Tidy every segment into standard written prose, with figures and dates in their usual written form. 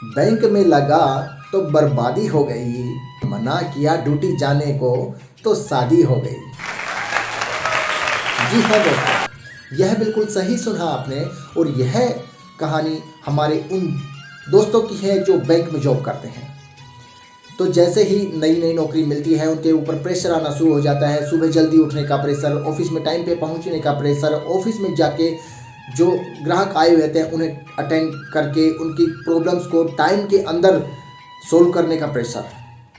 Bank में लगा तो बर्बादी हो गई, मना किया ड्यूटी जाने को तो शादी हो गई। जी हाँ दोस्तों, यह बिल्कुल सही सुना आपने। और यह कहानी हमारे उन दोस्तों की है जो बैंक में जॉब करते हैं। तो जैसे ही नई नई नौकरी मिलती है उनके ऊपर प्रेशर आना शुरू हो जाता है। सुबह जल्दी उठने का प्रेशर, ऑफिस में टाइम पे पहुंचने का प्रेशर, ऑफिस में जाके जो ग्राहक आए हुए रहते हैं उन्हें अटेंड करके उनकी प्रॉब्लम्स को टाइम के अंदर सोल्व करने का प्रेशर।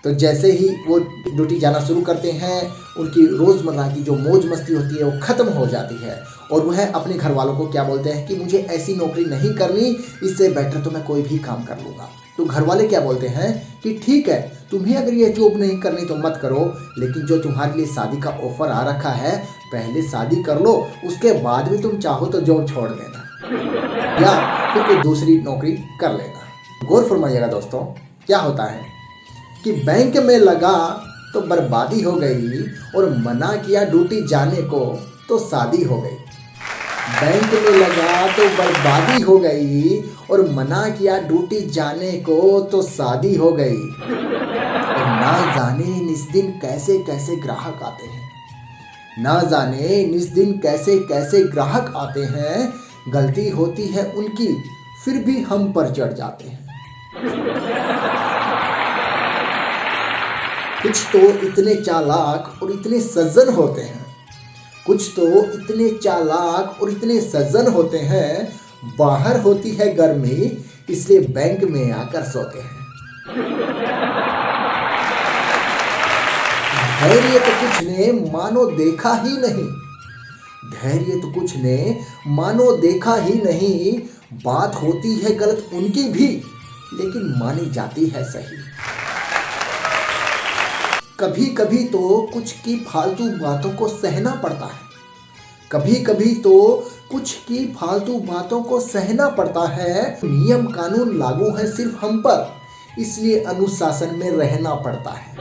तो जैसे ही वो ड्यूटी जाना शुरू करते हैं, उनकी रोज़मर्रा की जो मौज मस्ती होती है वो ख़त्म हो जाती है और वह अपने घर वालों को क्या बोलते हैं कि मुझे ऐसी नौकरी नहीं करनी, इससे बेटर तो मैं कोई भी काम कर लूँगा। तो घर वाले क्या बोलते हैं कि ठीक है, तुम्हें अगर ये जॉब नहीं करनी तो मत करो, लेकिन जो तुम्हारे लिए शादी का ऑफर आ रखा है पहले शादी कर लो, उसके बाद भी तुम चाहो तो जॉब छोड़ देना या फिर कोई दूसरी नौकरी कर लेना। गौर फरमाइएगा दोस्तों, क्या होता है कि बैंक में लगा तो बर्बादी हो गई और मना किया ड्यूटी जाने को तो शादी हो गई। बैंक में लगा तो बर्बादी हो गई और मना किया ड्यूटी जाने को तो शादी हो गई। और ना जाने निस दिन कैसे कैसे ग्राहक आते हैं, ना जाने निस दिन कैसे कैसे ग्राहक आते हैं। गलती होती है उनकी फिर भी हम पर चढ़ जाते हैं। कुछ तो इतने चालाक और इतने सज्जन होते हैं, कुछ तो इतने चालाक और इतने सज्जन होते हैं, बाहर होती है गर्मी इसलिए बैंक में आकर सोते हैं। धैर्य तो कुछ ने मानो देखा ही नहीं, धैर्य तो कुछ ने मानो देखा ही नहीं। बात होती है गलत उनकी भी लेकिन मानी जाती है सही। कभी कभी तो कुछ की फालतू बातों को सहना पड़ता है, कभी कभी तो कुछ की फालतू बातों को सहना पड़ता है। नियम कानून लागू है सिर्फ हम पर, इसलिए अनुशासन में रहना पड़ता है।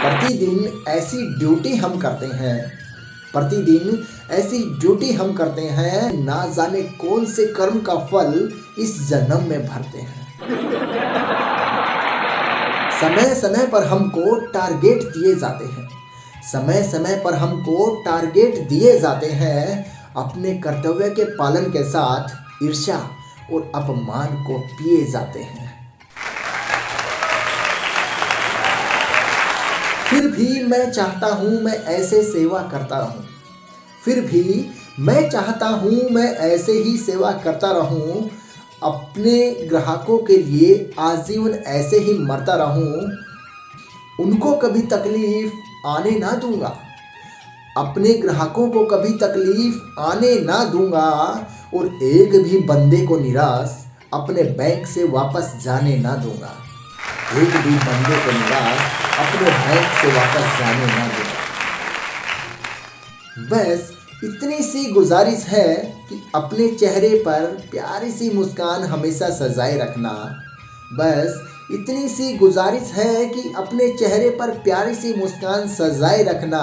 प्रतिदिन ऐसी ड्यूटी हम करते हैं, प्रतिदिन ऐसी ड्यूटी हम करते हैं, ना जाने कौन से कर्म का फल इस जन्म में भरते हैं। समय समय पर हमको टारगेट दिए जाते हैं, समय समय पर हमको टारगेट दिए जाते हैं। अपने कर्तव्य के पालन के साथ ईर्ष्या और अपमान को पिए जाते हैं। फिर भी मैं चाहता हूं मैं ऐसे सेवा करता रहूं, फिर भी मैं चाहता हूं मैं ऐसे ही सेवा करता रहूं। अपने ग्राहकों के लिए आजीवन ऐसे ही मरता रहूं, उनको कभी तकलीफ आने ना दूंगा, अपने ग्राहकों को कभी तकलीफ आने ना दूंगा। और एक भी बंदे को निराश अपने बैंक से वापस जाने ना दूंगा, एक भी बंदे को निराश अपने बैंक से वापस जाने ना दूंगा। बस इतनी सी गुजारिश है कि अपने चेहरे पर प्यारी सी मुस्कान हमेशा सजाए रखना। बस इतनी सी गुजारिश है कि अपने चेहरे पर प्यारी सी मुस्कान सजाए रखना।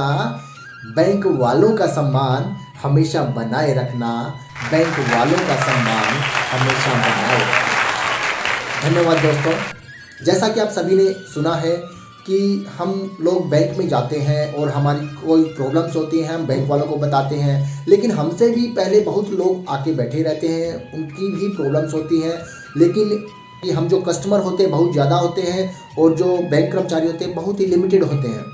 बैंक वालों का सम्मान हमेशा बनाए रखना, बैंक वालों का सम्मान हमेशा बनाए रखना। धन्यवाद दोस्तों। जैसा कि आप सभी ने सुना है कि हम लोग बैंक में जाते हैं और हमारी कोई प्रॉब्लम्स होती हैं, हम बैंक वालों को बताते हैं, लेकिन हमसे भी पहले बहुत लोग आके बैठे रहते हैं, उनकी भी प्रॉब्लम्स होती हैं। लेकिन कि हम जो कस्टमर होते हैं बहुत ज़्यादा होते हैं और जो बैंक कर्मचारी होते हैं बहुत ही लिमिटेड होते हैं,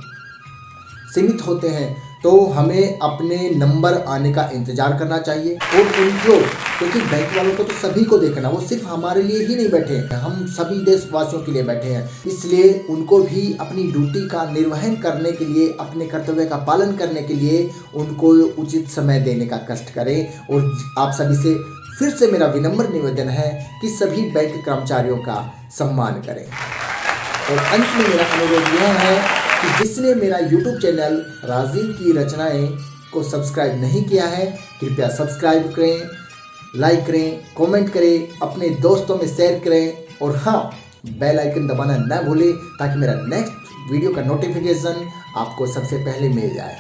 सीमित होते हैं। तो हमें अपने नंबर आने का इंतज़ार करना चाहिए। और उनको, क्योंकि बैंक वालों को तो सभी को देखना, वो सिर्फ हमारे लिए ही नहीं बैठे हैं, हम सभी देशवासियों के लिए बैठे हैं। इसलिए उनको भी अपनी ड्यूटी का निर्वहन करने के लिए, अपने कर्तव्य का पालन करने के लिए उनको उचित समय देने का कष्ट करें। और आप सभी से फिर से मेरा विनम्र निवेदन है कि सभी बैंक कर्मचारियों का सम्मान करें। और अंत में मेरा अनुरोध यह है कि जिसने मेरा YouTube चैनल राजीव की रचनाएं को सब्सक्राइब नहीं किया है, कृपया सब्सक्राइब करें, लाइक करें, कमेंट करें, अपने दोस्तों में शेयर करें और हाँ, बेल आइकन दबाना न भूलें ताकि मेरा नेक्स्ट वीडियो का नोटिफिकेशन आपको सबसे पहले मिल जाए।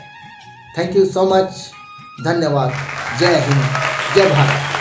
Thank you so much. धन्यवाद। जय हिंद, जय भारत।